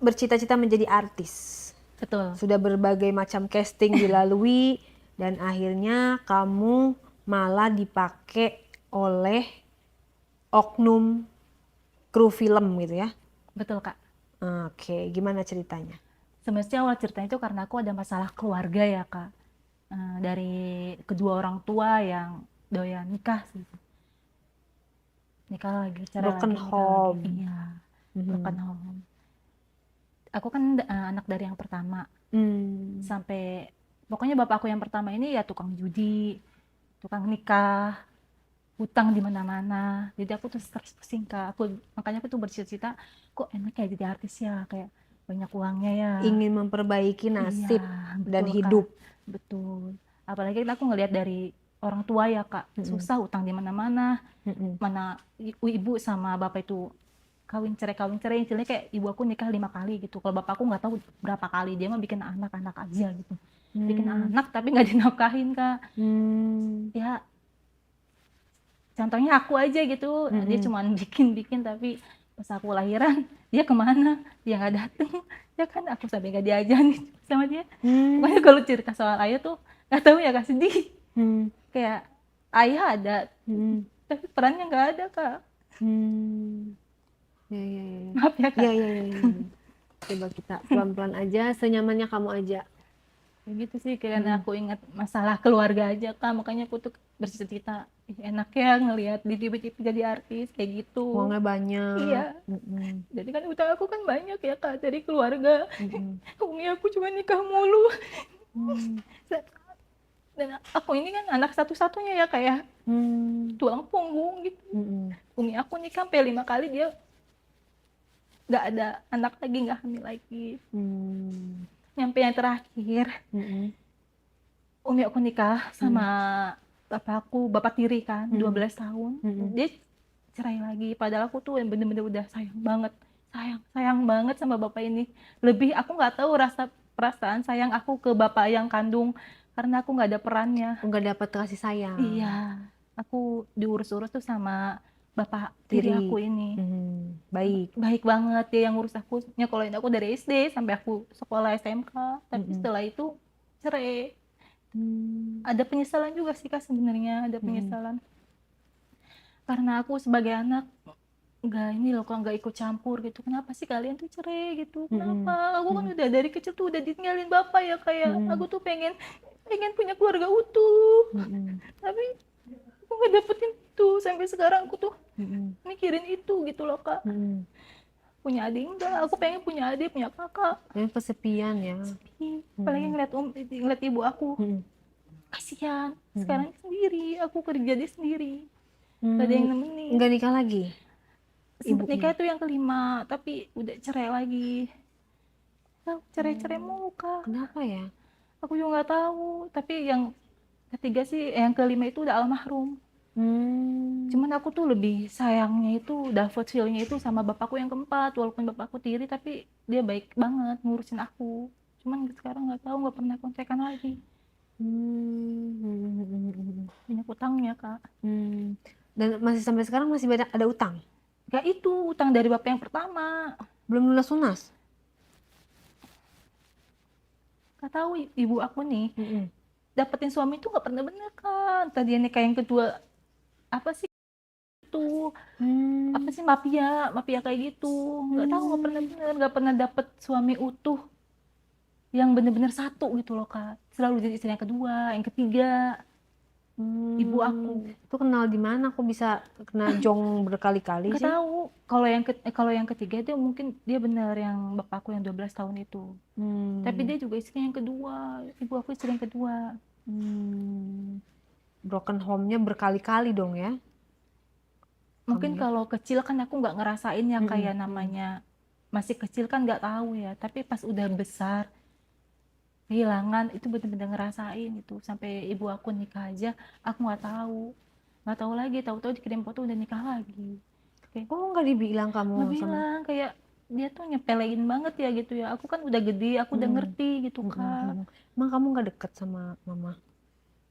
bercita-cita menjadi artis. Betul. Sudah berbagai macam casting dilalui dan akhirnya kamu malah dipakai oleh oknum kru film gitu ya. Betul, Kak. Oke, gimana ceritanya? Sebenarnya awal ceritanya itu karena aku ada masalah keluarga ya, Kak. Dari kedua orang tua yang doyan nikah sih. Nikah lagi, cerai Broken lagi, nikah lagi. home. Iya, broken home. Aku kan anak dari yang pertama. Sampai pokoknya bapak aku yang pertama ini ya tukang judi, tukang nikah, hutang di mana-mana. Jadi aku tuh stres pusing, Kak. Makanya aku tuh bercita-cita kok enak ya jadi artis ya, kayak banyak uangnya ya. Ingin memperbaiki nasib Iya, dan betul, hidup. Kak. Betul. Apalagi kan aku ngelihat dari orang tua ya, Kak. Susah utang di mana-mana. Mana ibu sama bapak itu kawin cerai istilahnya kayak ibu aku nikah 5 kali gitu. Kalau bapak aku nggak tahu berapa kali, dia mah bikin anak-anak aja gitu. Bikin anak tapi nggak dinafkahin, Kak. Ya contohnya aku aja gitu, dia cuman bikin tapi pas aku lahiran dia kemana, dia nggak dateng ya kan, aku sampai nggak diajarin sama dia. Pokoknya kalau cerita soal ayah tuh nggak tahu ya, Kak, sedih. Kayak ayah ada tapi perannya nggak ada, Kak. Ya. Maaf ya, Kak. Ya. Coba kita pelan-pelan aja, senyamannya kamu aja. Kayak gitu sih, karena aku ingat masalah keluarga aja, Kak. Makanya aku tuh bercita-cita enak ya ngelihat di TV jadi artis kayak gitu. Uangnya banyak. Iya. Jadi kan utang aku kan banyak ya, Kak, dari keluarga. Umi aku cuma nikah mulu. Dan aku ini kan anak satu-satunya ya, kayak tulang punggung gitu. Umi aku nikah sampai 5 kali, dia nggak ada anak lagi, nggak hamil lagi. Nyampe yang terakhir, Umi aku nikah sama bapak tiri kan, 12 tahun. Dia cerai lagi, padahal aku tuh yang bener-bener udah sayang banget sama bapak ini. Lebih aku nggak tahu perasaan sayang aku ke bapak yang kandung, karena aku nggak ada perannya. Nggak dapat kasih sayang. Iya, aku diurus-urus tuh sama bapak tiri aku ini. Baik banget, dia yang ngurus aku, nyekolahin aku dari SD sampai aku sekolah SMK. Tapi setelah itu cerai. Ada penyesalan juga sih, Kak, sebenarnya ada penyesalan. Karena aku sebagai anak nggak ikut campur gitu. Kenapa sih kalian tuh cerai gitu? Kenapa? Aku kan udah dari kecil tuh udah ditinggalin bapak ya, kayak aku tuh pengen punya keluarga utuh. Tapi aku nggak dapetin itu. Sampai sekarang aku tuh mikirin itu gitu loh, Kak. Punya adik enggak? Aku pengen punya adik, punya kakak. Yang kesepian ya. Apalagi ngeliat ibu aku. Kasihan. Sekarang sendiri, aku kerja di sendiri. Gak ada yang nemenin. Nggak nikah lagi? Sempet nikah itu yang kelima, tapi udah cerai lagi. Cerai-cerai mulu, Kak. Kenapa ya? Aku juga nggak tahu. Tapi yang ketiga sih, yang kelima itu udah almarhum. Cuman aku tuh lebih sayangnya itu, dapat feel-nya itu sama bapakku yang keempat. Walaupun bapakku tiri, tapi dia baik banget ngurusin aku. Cuman sekarang nggak tahu, nggak pernah kontekan lagi. Banyak utangnya, Kak. Dan masih sampai sekarang masih banyak ada utang? Gak, itu utang dari bapak yang pertama. Belum lunas? Gak tahu ibu aku nih, dapetin suami itu gak pernah bener, kan. Tadi nikah yang kedua, apa sih itu? Apa sih, mafia kayak gitu. Gak tahu, gak pernah bener, gak pernah dapet suami utuh yang bener-bener satu gitu loh, Kak. Selalu jadi istri yang kedua, yang ketiga. Ibu aku itu kenal di mana kok bisa kena jong berkali-kali sih? Gak tahu. Kalau yang ketiga itu mungkin dia bener yang bapakku yang 12 tahun itu. Tapi dia juga istri yang kedua. Ibu aku istri yang kedua. Broken home-nya berkali-kali dong ya? Mungkin kalau kecil kan aku nggak ngerasain ya, kayak namanya masih kecil kan nggak tahu ya. Tapi pas udah besar, kehilangan itu bener-bener ngerasain itu. Sampai ibu aku nikah aja aku nggak tahu lagi, tahu-tahu dikirim foto udah nikah lagi. Nggak dibilang kamu? Nggak bilang, kayak dia tuh nyepelein banget ya gitu ya. Aku kan udah gede, aku udah ngerti gitu, Kak. Emang kamu nggak deket sama mama?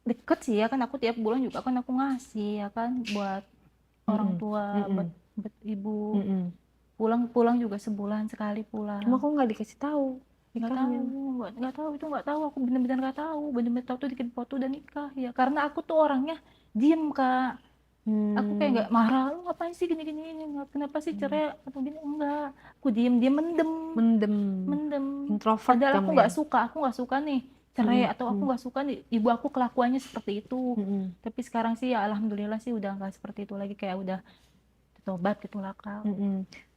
Deket sih ya, kan aku tiap bulan juga kan aku ngasih ya kan buat orang tua, buat ibu. pulang juga sebulan sekali pulang. Cuma kok nggak dikasih tahu Nggak tahu, nggak tahu itu nggak tahu, aku bener-bener nggak tahu, bener-bener tahu tuh bikin foto dan nikah ya, karena aku tuh orangnya diem Kak. Aku kayak nggak marah, lu ngapain sih gini-gini, kenapa sih cerai atau gini, enggak, aku diem mendem mendem. introvert Padahal kamu ya. aku nggak suka nih cerai, atau aku nggak suka nih ibu aku kelakuannya seperti itu. Tapi sekarang sih ya alhamdulillah sih udah nggak seperti itu lagi, kayak udah tobat gitu lah Kak.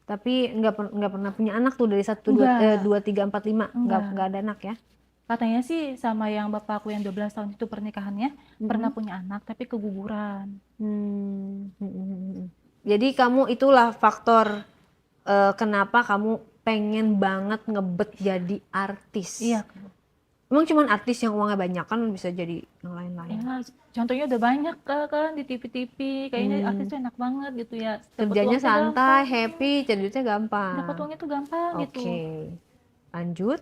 Tapi nggak pernah punya anak tuh dari 1, 2, 3, 4, 5 nggak ada anak ya? Katanya sih sama yang bapakku yang 12 tahun itu pernikahannya pernah punya anak tapi keguguran. Jadi kamu itulah faktor kenapa kamu pengen banget ngebet jadi artis. Iya. Emang cuman artis yang uangnya banyak, kan bisa jadi yang lain-lain. Ya, contohnya udah banyak kan di TV-TV, kayaknya artis tuh enak banget gitu ya. Kerjanya santai, happy, cari duitnya gampang. Dapat uangnya tuh gampang gitu. Oke, lanjut.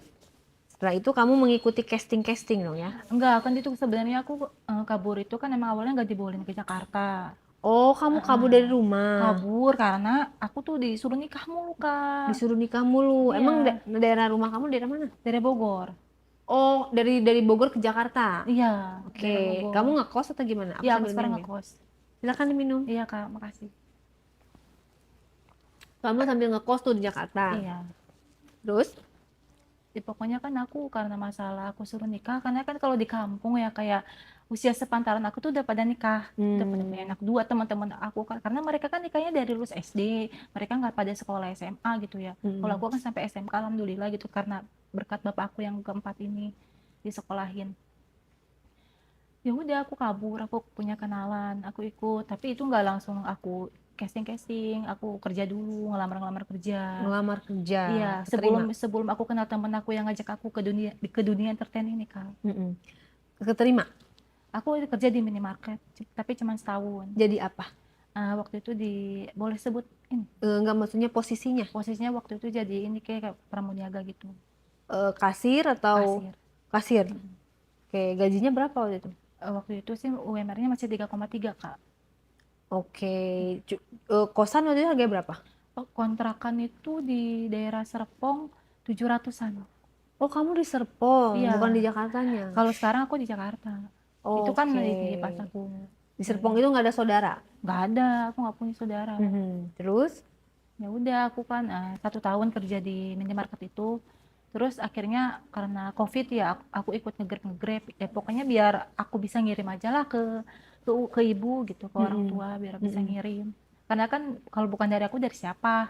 Setelah itu kamu mengikuti casting dong ya? Enggak, kan itu sebenarnya aku kabur itu kan emang awalnya nggak dibolehin ke Jakarta. Oh, kamu kabur dari rumah? Kabur karena aku tuh disuruh nikah mulu Kak. Disuruh nikah mulu? Iya. Emang daerah rumah kamu daerah mana? Dari Bogor. Oh, dari Bogor ke Jakarta? Iya. Oke, kamu ngekos atau gimana? Iya, aku sekarang ngekos. Silakan diminum. Iya Kak, makasih. Kamu sambil ngekos tuh di Jakarta? Iya. Terus? Ya, pokoknya kan aku karena masalah aku suruh nikah, karena kan kalau di kampung ya kayak usia sepantaran aku tuh udah pada nikah, udah pada punya anak 2 teman-teman aku kan, karena mereka kan nikahnya dari lulus SD, mereka nggak pada sekolah SMA gitu ya. Kalau aku kan sampai SMK alhamdulillah gitu, karena berkat bapak aku yang keempat ini disekolahin. Ya udah aku kabur, aku punya kenalan, aku ikut, tapi itu nggak langsung aku casting, aku kerja dulu, ngelamar kerja. Iya, sebelum aku kenal temen aku yang ngajak aku ke dunia entertain ini Kak. Keterima? Aku kerja di minimarket, tapi cuma setahun. Jadi apa? Waktu itu boleh sebut ini? Enggak, maksudnya posisinya? Posisinya waktu itu jadi ini kayak pramuniaga gitu. Kasir atau? Kasir. Oke, gajinya berapa waktu itu? Waktu itu sih UMR-nya masih 3,3 Kak. Oke, kosan waktu itu harganya berapa? Kontrakan itu di daerah Serpong 700-an. Oh, kamu di Serpong, iya, bukan di Jakartanya? Kalau sekarang aku di Jakarta. Itu kan di pas aku. Di Serpong itu nggak ada saudara? Nggak ada, aku nggak punya saudara. Terus? Ya udah, aku kan 1 tahun kerja di minimarket itu. Terus akhirnya karena COVID ya aku ikut nge-grab. Ya pokoknya biar aku bisa ngirim aja lah ke ibu gitu, ke orang tua biar bisa ngirim. Karena kan kalau bukan dari aku dari siapa?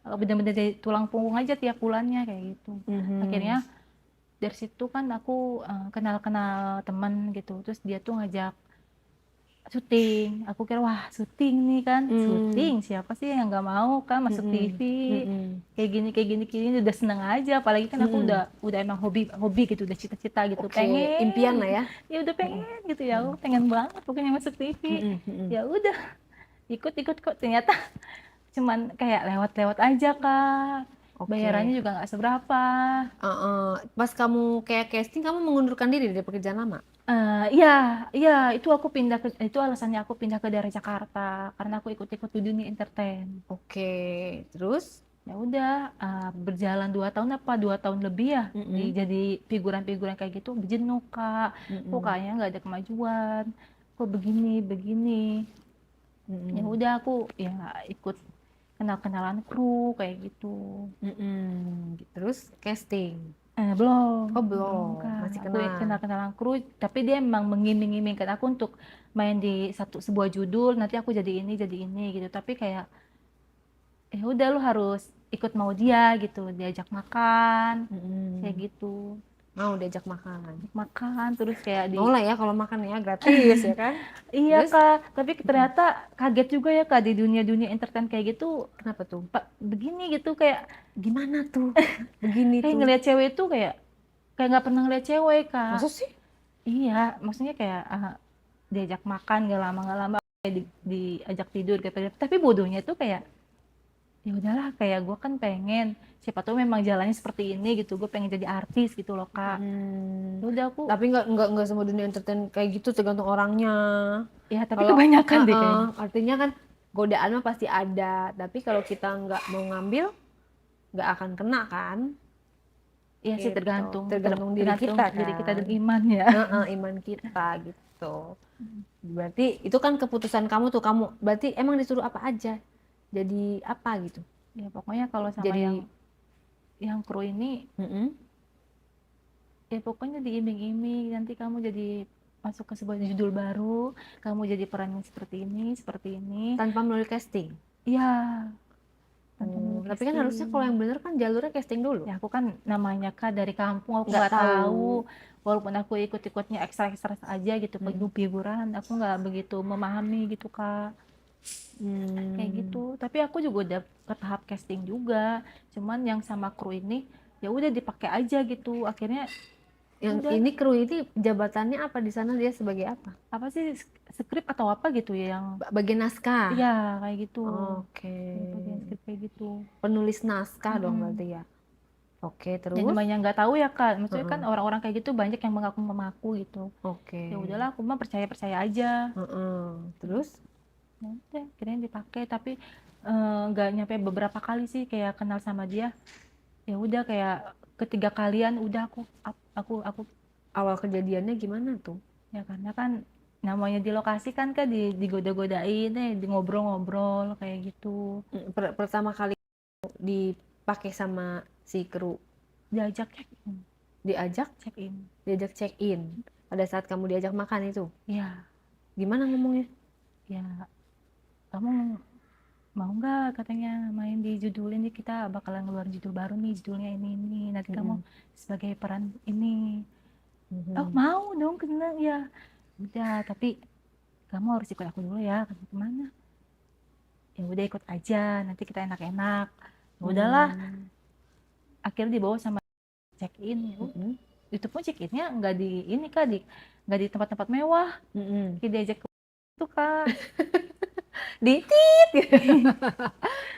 Bener-bener dari tulang punggung aja tiap bulannya kayak gitu. Akhirnya dari situ kan aku kenal teman gitu. Terus dia tuh ngajak syuting. Aku kira wah syuting nih kan, syuting siapa sih yang nggak mau kan masuk TV kayak gini udah seneng aja. Apalagi kan aku udah emang hobi gitu, udah cita-cita gitu, pengen impian lah ya. Ya udah pengen gitu ya, aku pengen banget pokoknya masuk TV. Ya udah ikut kok, ternyata cuman kayak lewat aja Kak. Bayarannya juga nggak seberapa. Pas kamu kayak casting, kamu mengundurkan diri dari pekerjaan lama? Iya, itu itu alasannya aku pindah ke daerah Jakarta karena aku ikut-ikut di dunia entertain. Oke, terus? Ya udah, berjalan 2 tahun lebih ya, jadi figuran kayak gitu, jenuh Kak. Kok kayaknya nggak ada kemajuan, kok begini. Ya udah aku ya ikut kenalan kru kayak gitu. Terus casting? Belum. Oh, belum. Kak. Masih Aku kenalan kru, tapi dia emang mengiming-imingkan aku untuk main di sebuah judul, nanti aku jadi ini gitu. Tapi kayak ya udah lu harus ikut mau dia gitu, diajak makan kayak gitu. Mau diajak makan Terus kayak mau lah ya kalau makan ya gratis ya kan. Iya Kak, tapi ternyata kaget juga ya Kak di dunia entertain kayak gitu. Kenapa tuh? Begini gitu, kayak gimana tuh begini kayak tuh ngeliat cewek itu kayak nggak pernah ngeliat cewek Kak. Maksud sih? Iya, maksudnya kayak diajak makan gak lama kayak diajak tidur kayak, tapi bodohnya tuh kayak ya udahlah, kayak gue kan pengen, siapa tahu memang jalannya seperti ini gitu, gue pengen jadi artis gitu loh Kak. Udah aku. Tapi nggak semua dunia entertain kayak gitu, tergantung orangnya. Ya tapi kebanyakan deh kayaknya. Artinya kan godaan mah pasti ada, tapi kalau kita nggak mau ngambil, nggak akan kena kan? Iya sih, Gitu. Tergantung diri kita kan. diri kita dan iman ya. Iman kita gitu. Berarti itu kan keputusan kamu tuh, kamu berarti emang disuruh apa aja, jadi apa gitu? Ya pokoknya kalau sama Jadi yang kru ini, ya pokoknya diiming-iming nanti kamu jadi masuk ke sebuah judul baru, kamu jadi perannya seperti ini. tanpa melalui casting. Iya. Tanpa melalui Tapi kan casting. harusnya kalau yang bener kan jalurnya casting dulu. Ya aku kan namanya Kak dari kampung, aku Nggak nggak tahu. tahu. Walaupun aku ikut-ikutnya ekstra aja gitu, figuran, aku nggak begitu memahami gitu Kak. Kayak gitu. Tapi aku juga udah ke tahap casting juga. Cuman yang sama kru ini ya udah dipakai aja gitu. Akhirnya Yang udah. ini kru ini jabatannya apa di sana, dia sebagai apa? Apa sih, skrip atau apa gitu ya yang Bagian naskah. iya kayak gitu. Oke. Bagian skrip kayak gitu. Penulis naskah dong berarti ya. Oke, terus? Dan namanya nggak tahu ya Kak. Maksudnya kan orang-orang kayak gitu banyak yang mengaku gitu. Oke. Ya udahlah, aku mah percaya aja. Terus? Ya udah, akhirnya dipakai, tapi nggak nyampe beberapa kali sih kayak kenal sama dia. Ya udah, kayak ketiga kalian udah aku Awal kejadiannya gimana tuh? ya karena kan namanya di lokasi kan digoda-godain, di ngobrol-ngobrol kayak gitu. Pertama kali dipakai sama si kru, Diajak check-in. diajak check in. Pada saat kamu diajak makan itu, Ya, gimana ngomongnya? ya kamu mau nggak katanya main di judul ini, kita bakalan ngeluarin judul baru nih, judulnya ini nanti kamu sebagai peran ini. Oh mau dong, kenal ya. Udah, tapi kamu harus ikut aku dulu ya. Kemana? Ya udah, ikut aja, nanti kita enak-enak. Ya udahlah, akhirnya dibawa sama check in. Itu pun check innya nggak di ini Kak, nggak di tempat-tempat mewah. Kita diajak ke itu Kak. Ditit.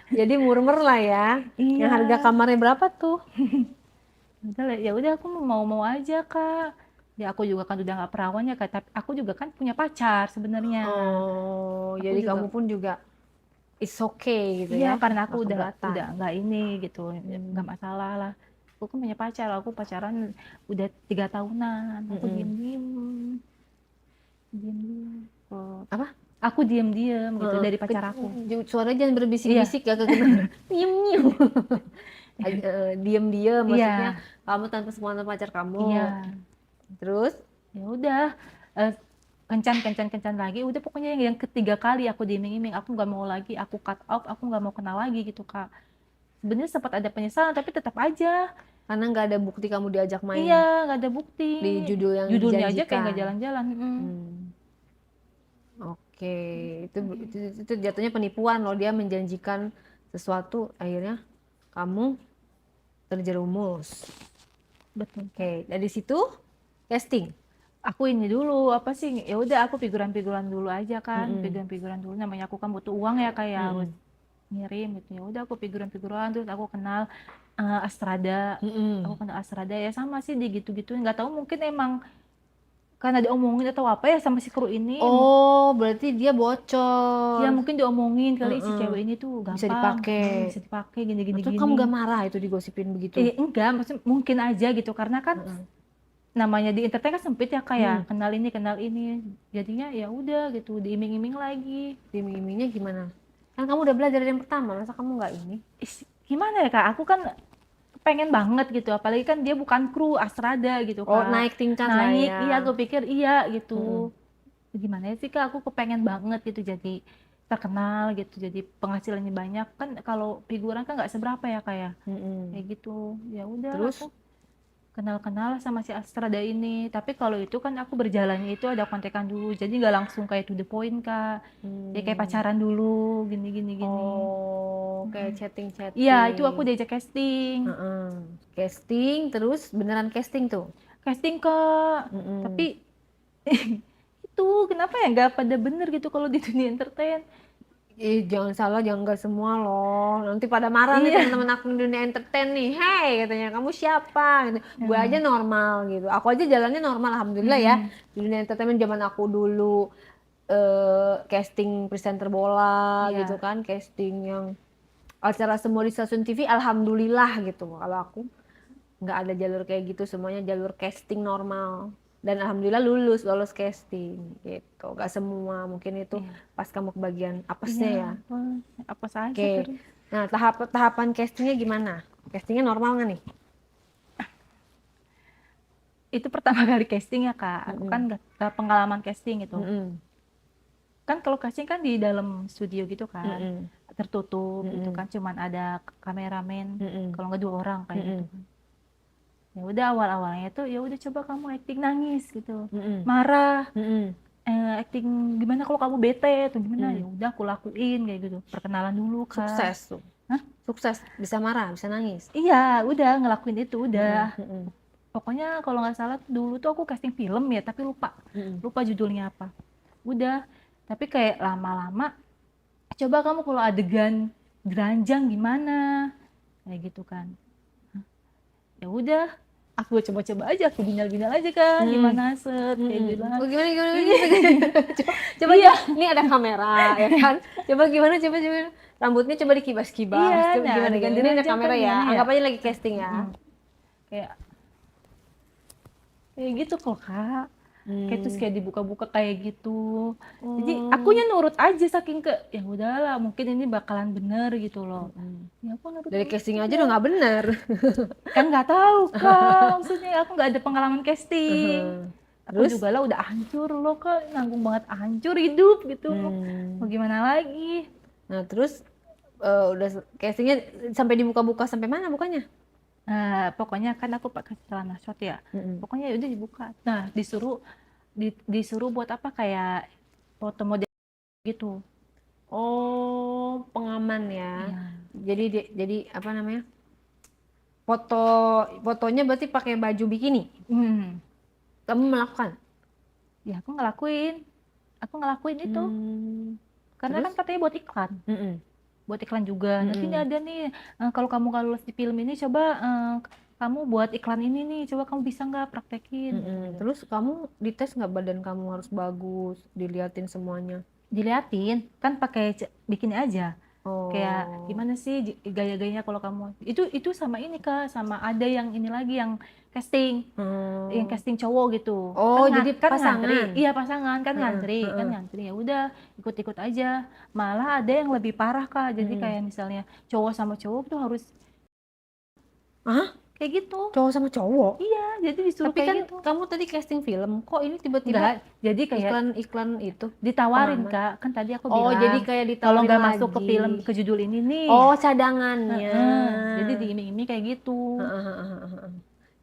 Jadi murmer lah ya. Iya. Yang harga kamarnya berapa tuh? Ya udah, aku mau aja Kak. Ya aku juga kan udah nggak perawan ya Kak, tapi aku juga kan punya pacar sebenarnya. Oh, Aku jadi juga, kamu pun juga it's okay gitu iya, ya? karena aku udah keberatan. nggak ini gitu, nggak masalah lah. Aku kan punya pacar, aku pacaran udah 3 tahunan. Aku diem. Apa? Aku diem gitu dari pacar aku. Suaranya jangan berbisik-bisik ya, kedengeran. Nyem. Diem-diem maksudnya kamu tanpa sepengetahuan pacar kamu. Iya. Terus? Ya udah, kencan lagi. Udah, pokoknya yang ketiga kali aku diiming-iming, aku nggak mau lagi, aku cut off, aku nggak mau kenal lagi gitu Kak. Sebenarnya sempat ada penyesalan, tapi tetap aja. Karena nggak ada bukti kamu diajak main. Iya, nggak ada bukti. Di judulnya aja kayak nggak jalan-jalan. Oke, itu jatuhnya penipuan loh, dia menjanjikan sesuatu, akhirnya kamu terjerumus. Betul. Oke, dari situ casting. Aku ini dulu apa sih? Ya udah, aku figuran-figuran dulu aja kan, figuran-figuran dulu. Namanya aku kan butuh uang ya, kayak harus ngirim gitu. Ya udah, aku figuran-figuran, terus aku kenal Astrada. Aku kenal Astrada ya, sama sih di gitu-gitu. Nggak tahu, mungkin emang karena diomongin atau apa ya sama si kru ini. Oh, berarti dia bocor. Ya mungkin diomongin kali si cewek ini tuh gampang. Bisa dipakai gini-gini. Kamu gak marah itu digosipin begitu? Enggak, maksudnya mungkin aja gitu, karena kan namanya di entertain kan sempit ya kayak kenal ini. Jadinya ya udah gitu, diiming-iming lagi. Diiming-imingnya gimana? Kan kamu udah belajar dari yang pertama, masa kamu nggak ini? Gimana ya Kak? Aku kan pengen banget gitu, apalagi kan dia bukan kru Astrada gitu Kak. Oh, naik tingkat lah ya. Iya, aku pikir iya gitu. Gimana sih Kak, aku kepengen banget gitu jadi terkenal gitu, jadi penghasilannya banyak. Kan kalau figuran kan nggak seberapa ya Kak ya. Kayak gitu. Ya udah, terus aku kenal sama si Astrada ini. Tapi kalau itu kan aku berjalannya itu ada kontekan dulu, jadi nggak langsung kayak to the point Kak. Ya kayak pacaran dulu, gini. Oh, kayak chatting. Iya, itu aku diajak casting. Casting, terus beneran casting tuh? Casting Kak. Tapi itu kenapa ya nggak pada bener gitu kalau di dunia entertain. Jangan salah, jangan nggak semua loh. Nanti pada marah nih teman-teman aku di dunia entertain nih. Hey, katanya, kamu siapa? Gitu. Gue aja normal gitu. Aku aja jalannya normal, alhamdulillah ya. Di dunia entertainment zaman aku dulu casting presenter bola Iya. gitu kan, casting yang acara semua di stasiun TV, alhamdulillah gitu. Kalau aku nggak ada jalur kayak gitu, semuanya jalur casting normal. Dan alhamdulillah lolos casting gitu. Gak semua, mungkin itu Iya. pas kamu kebagian apesnya Iya, ya. apa saja Oke. terus. Nah, tahapan castingnya gimana? Castingnya normal nggak nih? Itu pertama kali casting ya Kak. Aku kan gak pengalaman casting gitu. Mm-mm. Kan kalau casting kan di dalam studio gitu kan. Mm-mm. Tertutup gitu Mm-mm. kan. Cuman ada kameramen. Mm-mm. Kalau nggak 2 orang kayak Mm-mm. gitu kan. Ya udah awal-awalnya tuh ya udah coba kamu acting nangis gitu. Mm-mm. Marah, Mm-mm. acting gimana kalau kamu bete atau gimana. Ya Mm. udah aku lakuin kayak gitu. Perkenalan dulu Kak. Sukses tuh. Hah? Sukses, bisa marah, bisa nangis. Iya, udah ngelakuin itu udah. Mm-mm. Pokoknya kalau nggak salah dulu tuh aku casting film ya, tapi Mm-mm. lupa judulnya apa. Udah, tapi kayak lama-lama, coba kamu kalau adegan geranjang gimana, kayak gitu kan. Hah, ya udah, aku coba-coba aja, aku binal-binal aja kan, gimana set, kayak Mm-mm. bilang. Oh, gimana? Coba Iya. ini ada kamera ya kan. Coba gimana coba rambutnya coba dikibas-kibas. Iya, Coba nah, gimana adegan ini ada geranjang kamera kan ya. gimana ya? Anggap aja lagi casting ya. Kayak gitu kok Kak. Kayak terus kayak dibuka-buka kayak gitu. Jadi Oh. akunya nurut aja saking ya udahlah mungkin ini bakalan bener gitu loh. Ya aku nurut Dari aja. casting aja udah nggak bener. Kan nggak tahu Kak, maksudnya aku nggak ada pengalaman casting. Aku Terus? juga lah udah hancur loh Kak, nanggung banget hancur hidup gitu. Mau gimana lagi? Nah terus udah castingnya sampai dibuka-buka sampai mana bukanya? Nah, pokoknya kan aku pakai celana short ya. Pokoknya udah dibuka. Nah, disuruh buat apa kayak foto model gitu. Oh, pengaman ya. Iya. Jadi apa namanya? Fotonya berarti pakai baju bikini. Kamu melakukan? Ya aku ngelakuin itu. Karena Terus? kan katanya buat iklan. Buat iklan juga. Nanti ini ada nih, kalau kamu lulus di film ini coba kamu buat iklan ini nih, coba kamu bisa nggak praktekin. Terus kamu dites nggak badan kamu harus bagus, diliatin semuanya? Diliatin, kan pakai bikini aja. Oh. Kayak gimana sih gaya-gayanya kalau kamu itu sama ini Kak, sama ada yang ini lagi yang casting. Yang casting cowok gitu. Oh, jadi kan pasangan. ngantri. Iya, pasangan kan ngantri. Ya udah, ikut-ikut aja. Malah ada yang lebih parah Kak. Jadi kayak misalnya cowok sama cowok tuh harus kayak gitu. Cowok sama cowok? Iya, jadi disuruh Tapi kayak kan gitu. kamu tadi casting film, kok ini tiba-tiba Enggak, jadi kayak iklan itu ditawarin pengaman. Kak. Kan tadi aku Oh, bilang. jadi kayak Kalau ditawarin nggak lagi. masuk ke film ke judul ini nih. Oh, cadangannya. Jadi diiming-iming kayak gitu.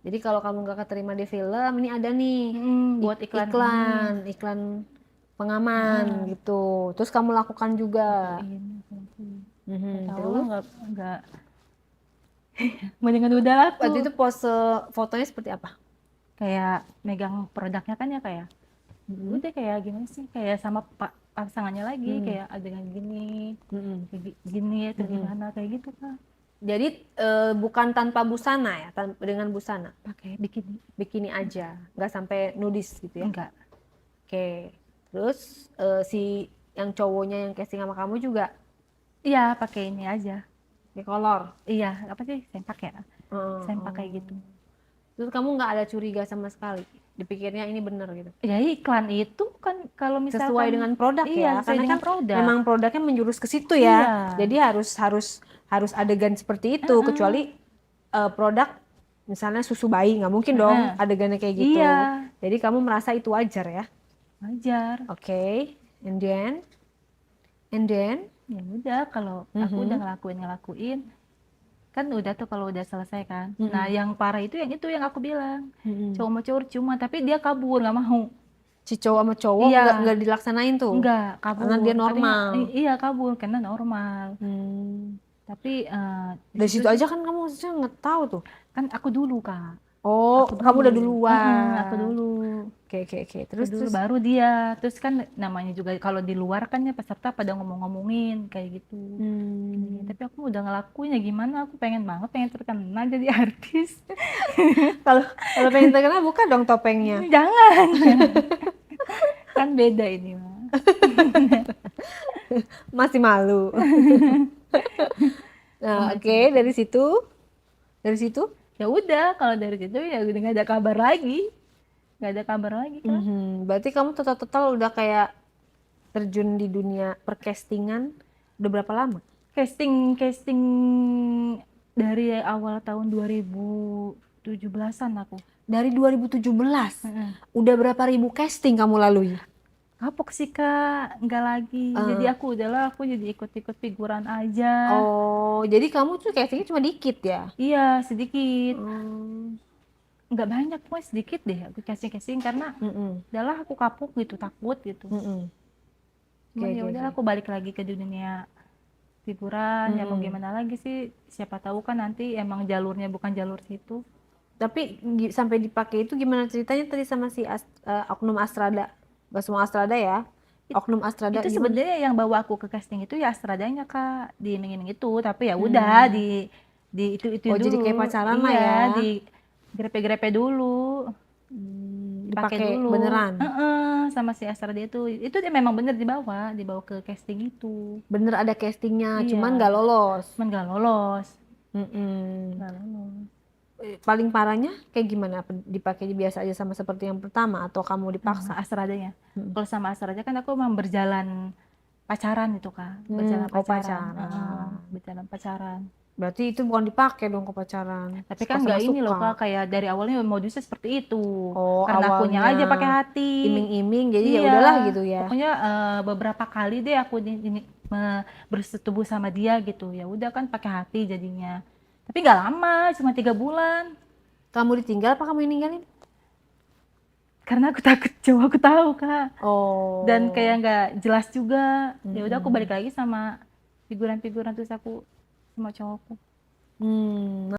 Jadi kalau kamu nggak keterima di film, ini ada nih buat iklan pengaman gitu. Terus kamu lakukan juga. Terus nggak mendingan udah lah tuh. Waktu itu pose fotonya seperti apa? Kayak megang produknya kan ya kayak. Udah kayak gimana sih? Kayak sama pasangannya lagi kayak adegan gini, gini atau gimana kayak gitu Kak. Jadi bukan tanpa busana ya, dengan busana. Pakai bikini aja, nggak sampai nudis gitu ya? Enggak. Oke. Terus si yang cowoknya yang casting sama kamu juga? Iya, pakai ini aja. Di kolor? Iya, apa sih? Sempak ya? Sempak kayak gitu. Terus kamu nggak ada curiga sama sekali? Dipikirnya ini bener gitu? Ya iklan itu kan kalau misalkan sesuai dengan produk ya, karena kan produk. Memang produknya menjurus ke situ ya. Jadi harus adegan seperti itu, kecuali produk misalnya susu bayi nggak mungkin dong adegannya kayak gitu. Iya. Jadi kamu merasa itu wajar ya? Wajar. Oke. And then ya udah kalau aku udah ngelakuin kan udah tuh kalau udah selesai kan. Nah yang parah itu yang aku bilang cowok sama cowok cuma tapi dia kabur nggak mau. Si cowok sama cowok nggak dilaksanain tuh? Nggak, kabur. Karena dia normal. Iya kabur karena normal. Tapi dari situ aja kan kamu maksudnya nggak tahu tuh. Kan aku dulu Kak. Oh, kamu udah duluan. Aku dulu. Oke. Terus baru dia. Terus kan namanya juga kalau di luar kan ya peserta pada ngomong-ngomongin kayak gitu. Tapi aku udah ngelakuin ya gimana? Aku pengen terkenal jadi artis. Kalau pengen terkenal buka dong topengnya. Jangan. Kan beda ini mah. Masih malu. Nah, Masih oke, gitu. dari situ, Ya udah, kalau dari situ ya udah nggak ada kabar lagi, nggak ada kabar lagi Kak. berarti kamu total udah kayak terjun di dunia percastingan udah berapa lama? Casting casting dari awal tahun 2017-an aku. Dari 2017. Heeh. Udah berapa ribu casting kamu lalui? Kapok sih Kak, nggak lagi. Jadi Eh, aku jadi ikut-ikut figuran aja. oh, jadi kamu tuh castingnya cuma dikit ya? Iya, sedikit. Hmm, Nggak banyak, pokoknya sedikit deh aku casting-casting karena mm-mm, udahlah aku kapok gitu, takut gitu. mm-mm. Oke, Cuman ya oke, udah oke. aku balik lagi ke dunia hiburan, ya mau Mm-mm. gimana lagi sih, siapa tahu kan nanti emang jalurnya bukan jalur situ. Tapi sampai dipakai itu gimana ceritanya tadi sama si Oknum Astrada? Gak semua Astrada ya? It- Oknum Astrada itu gimana? sebenarnya yang bawa aku ke casting itu ya Astradanya Kak, diiming-iming itu, tapi ya udah Hmm. di itu Oh, jadi kayak dulu, pacaran lah iya, ya? di grepe-grepe dulu, dipakai Dipakai dulu. beneran? Heeh, sama si Astrada itu dia memang bener dibawa ke casting itu. Bener ada castingnya, cuman Iya, gak lolos. cuman gak lolos, Mm-mm. gak lolos. Paling parahnya kayak gimana? Apa dipakai biasa aja sama seperti yang pertama atau kamu dipaksa? Astradanya. Mm. Kalau sama Astrada kan aku memang berjalan pacaran itu Kak, berjalan Oh, pacaran, pacaran. berjalan pacaran. Berarti itu bukan dipakai dong ke pacaran. Tapi kan nggak ini loh Suka-sama-suka. Kak, kayak dari awalnya modusnya seperti itu. Oh, Karena akunya awalnya aja pakai hati. iming-iming, jadi ya Iya, udahlah gitu ya. pokoknya beberapa kali deh aku bersetubuh sama dia gitu. Ya udah kan pakai hati jadinya. Tapi nggak lama, cuma 3 bulan. Kamu ditinggal apa kamu yang ninggalin? Karena aku takut cowok aku tahu Kak. Oh. Dan kayak nggak jelas juga. Ya udah aku Mm-mm. balik lagi sama figuran-figuran terus aku sama cowokku. Hmm.